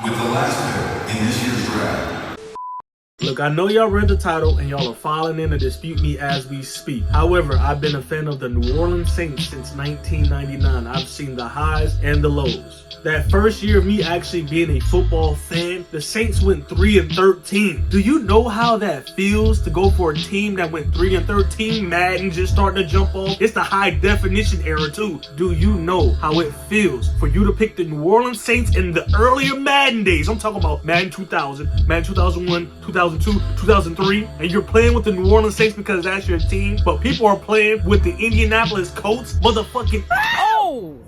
With the last pick in this year's draft. Look, I know y'all read the title and y'all are filing in to dispute me as we speak. However, I've been a fan of the New Orleans Saints since 1999. I've seen the highs and the lows. That first year of me actually being a football fan, the Saints went 3-13. Do you know how that feels to go for a team that went 3-13? Madden just starting to jump off. It's the high definition era too. Do you know how it feels for you to pick the New Orleans Saints in the earlier Madden days? I'm talking about Madden 2000, Madden 2001, 2002, 2003, and you're playing with the New Orleans Saints because that's your team, but people are playing with the Indianapolis Colts. Motherfucking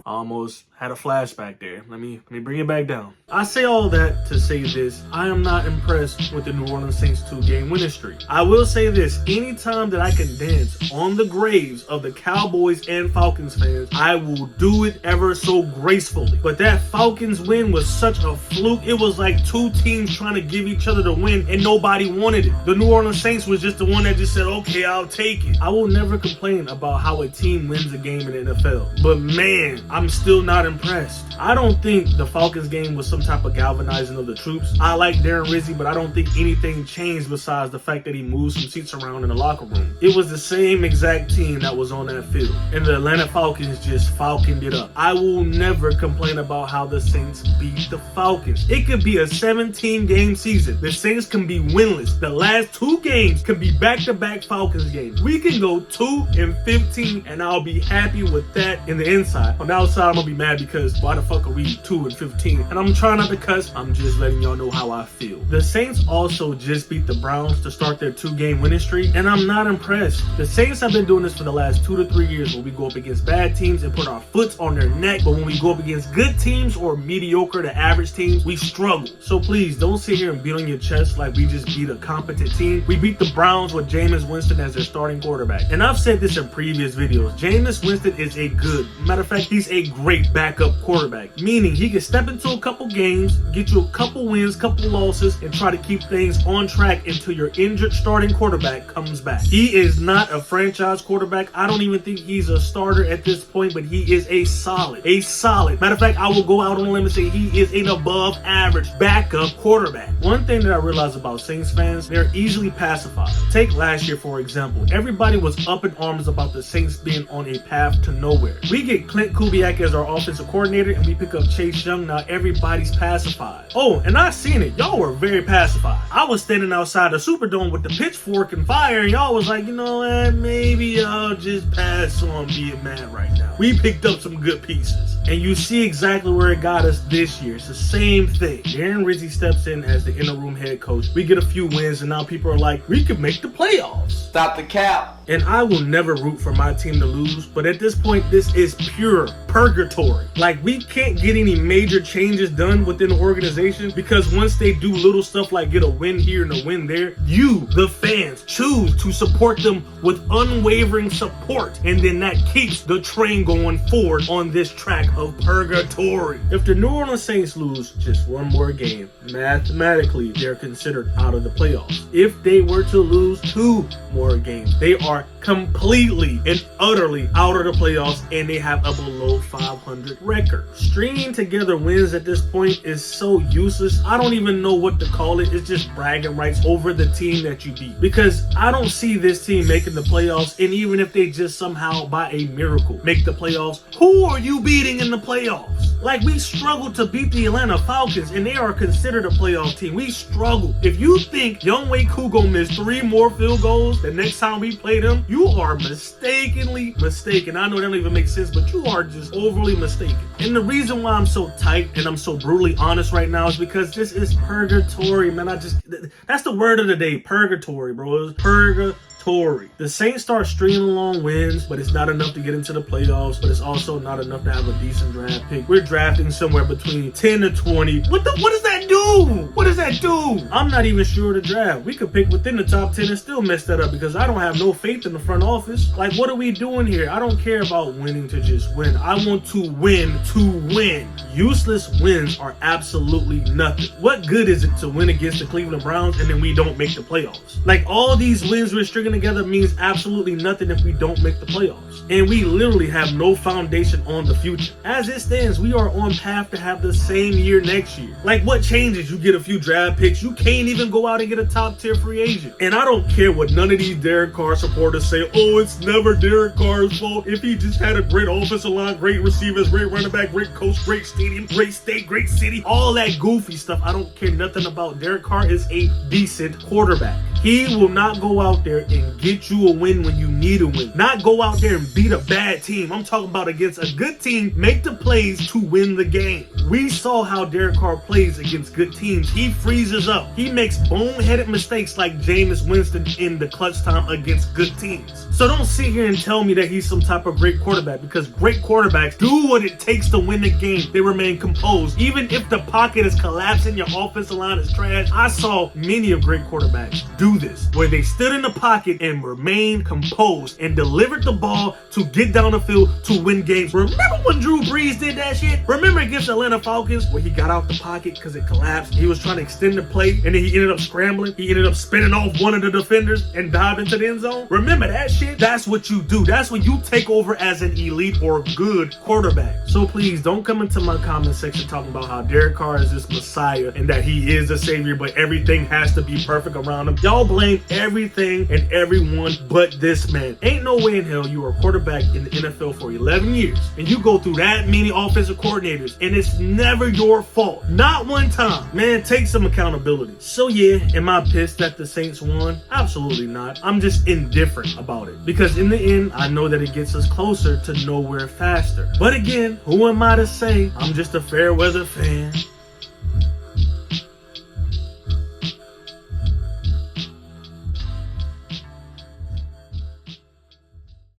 I almost had a flashback there. Let me bring it back down. I say all that to say this. I am not impressed with the New Orleans Saints 2-game winning streak. I will say this. Anytime that I can dance on the graves of the Cowboys and Falcons fans, I will do it ever so gracefully. But that Falcons win was such a fluke. It was like two teams trying to give each other the win and nobody wanted it. The New Orleans Saints was just the one that just said, okay, I'll take it. I will never complain about how a team wins a game in the NFL. But man, I'm still not impressed. I don't think the Falcons game was some type of galvanizing of the troops. I like Darren Rizzi, but I don't think anything changed besides the fact that he moved some seats around in the locker room. It was the same exact team that was on that field, and the Atlanta Falcons just falconed it up. I will never complain about how the Saints beat the Falcons. It could be a 17-game season. The Saints can be winless. The last two games can be back-to-back Falcons games. We can go 2-15, and I'll be happy with that in the inside. On the outside, I'm gonna be mad because why the fuck are we 2-15? And I'm trying not to cuss. I'm just letting y'all know how I feel. The Saints also just beat the Browns to start their 2-game winning streak, and I'm not impressed. The Saints have been doing this for the last 2 to 3 years where we go up against bad teams and put our foot on their neck, but when we go up against good teams or mediocre to average teams, we struggle. So please don't sit here and beat on your chest like we just beat a competent team. We beat the Browns with Jameis Winston as their starting quarterback. And I've said this in previous videos. Jameis Winston is a good, matter of fact, he's a great backup quarterback, meaning he can step into a couple games, get you a couple wins, couple losses, and try to keep things on track until your injured starting quarterback comes back. He is not a franchise quarterback. I don't even think he's a starter at this point, but he is a solid. Matter of fact, I will go out on a limb and say he is an above average backup quarterback. One thing that I realize about Saints fans, they're easily pacified. Take last year, for example. Everybody was up in arms about the Saints being on a path to nowhere. We get Clint Kubiak as our offensive coordinator and we pick up Chase Young. Now everybody's pacified. Oh, and I seen it. Y'all were very pacified. I was standing outside the Superdome with the pitchfork and fire, and y'all was like, you know what, maybe I'll just pass on being mad right now. We picked up some good pieces. And you see exactly where it got us this year. It's the same thing. Darren Rizzi steps in as the interim head coach. We get a few wins and now people are like, we could make the playoffs. Stop the cap. And I will never root for my team to lose, but at this point, this is pure purgatory. Like, we can't get any major changes done within the organization because once they do little stuff like get a win here and a win there, you, the fans, choose to support them with unwavering support. And then that keeps the train going forward on this track of purgatory. If the New Orleans Saints lose just one more game, mathematically, they're considered out of the playoffs. If they were to lose 2 more games, they are completely and utterly out of the playoffs and they have a below 500 record. Stringing together wins at this point is so useless. I don't even know what to call it. It's just bragging rights over the team that you beat, because I don't see this team making the playoffs. And even if they just somehow by a miracle make the playoffs, who are you beating in the playoffs? Like, we struggled to beat the Atlanta Falcons and they are considered a playoff team. We struggled. If you think Younghoe Koo gonna miss 3 more field goals the next time we play them, you are mistakenly mistaken. I know that don't even make sense, but you are just overly mistaken. And the reason why I'm so tight and I'm so brutally honest right now is because this is purgatory, man. That's the word of the day, purgatory, bro. It's purgatory. The Saints start stringing along wins, but it's not enough to get into the playoffs, but it's also not enough to have a decent draft pick. We're drafting somewhere between 10 to 20. What does that do? do? What does that do? I'm not even sure of the draft. We could pick within the top 10 and still mess that up because I don't have no faith in the front office. Like, what are we doing here? I don't care about winning to just win. I want to win to win. Useless wins are absolutely nothing. What good is it to win against the Cleveland Browns and then we don't make the playoffs? Like, all these wins we're stringing together means absolutely nothing if we don't make the playoffs. And we literally have no foundation on the future. As it stands, we are on path to have the same year next year. Like, what changes? You get a few draft picks. You can't even go out and get a top tier free agent. And I don't care what none of these Derek Carr supporters say. Oh, it's never Derek Carr's fault. If he just had a great offensive line, great receivers, great running back, great coach, great stadium, great state, great city, all that goofy stuff. I don't care nothing about. Derek Carr is a decent quarterback. He will not go out there and get you a win when you need a win. Not go out there and beat a bad team. I'm talking about against a good team, make the plays to win the game. We saw how Derek Carr plays against good teams. He freezes up. He makes boneheaded mistakes like Jameis Winston in the clutch time against good teams. So don't sit here and tell me that he's some type of great quarterback, because great quarterbacks do what it takes to win the game. They remain composed. Even if the pocket is collapsing, your offensive line is trash. I saw many of great quarterbacks do this, where they stood in the pocket and remained composed and delivered the ball to get down the field to win games. Remember when Drew Brees did that shit? Remember against Atlanta Falcons where he got out the pocket because it collapsed? He was trying to extend the play and then he ended up scrambling. He ended up spinning off one of the defenders and dived into the end zone. Remember that shit? That's what you do. That's when you take over as an elite or good quarterback. So please don't come into my comment section talking about how Derek Carr is this messiah and that he is a savior, but everything has to be perfect around him. Y'all blame everything and everyone but this man. Ain't no way in hell you are a quarterback in the NFL for 11 years and you go through that many offensive coordinators and it's never your fault. Not one time. Man, take some accountability. So yeah, am I pissed that the Saints won? Absolutely not. I'm just indifferent about it because in the end, I know that it gets us closer to nowhere faster. But again, who am I to say? I'm just a fair weather fan.